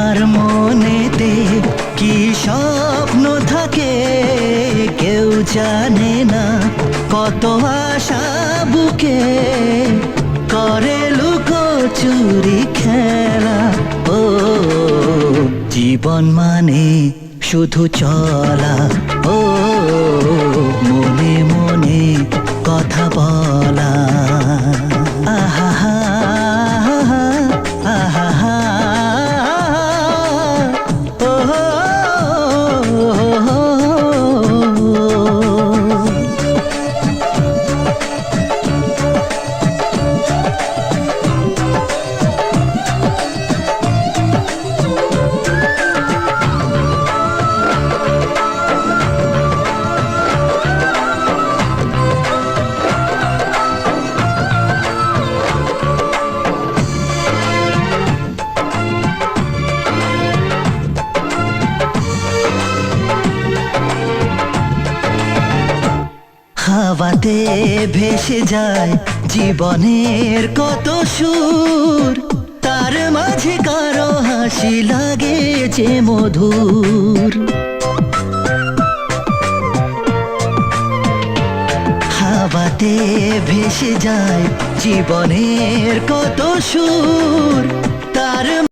আর মনেতে কি স্বপ্ন থাকে কেউ জানে না, কত আশা বুকে করে লুকোচুরি খেলা। ও জীবন মানে শুধু চলা, ও মনে মনে কথা বলা। আহা হা আহা হা ও হাওয়াতে ভেসে যায় জীবনের কত সুর, তার মাঝে কারো হাসি লাগে যে মধুর। হাওয়াতে ভেসে যায় জীবনের কত সুর, তার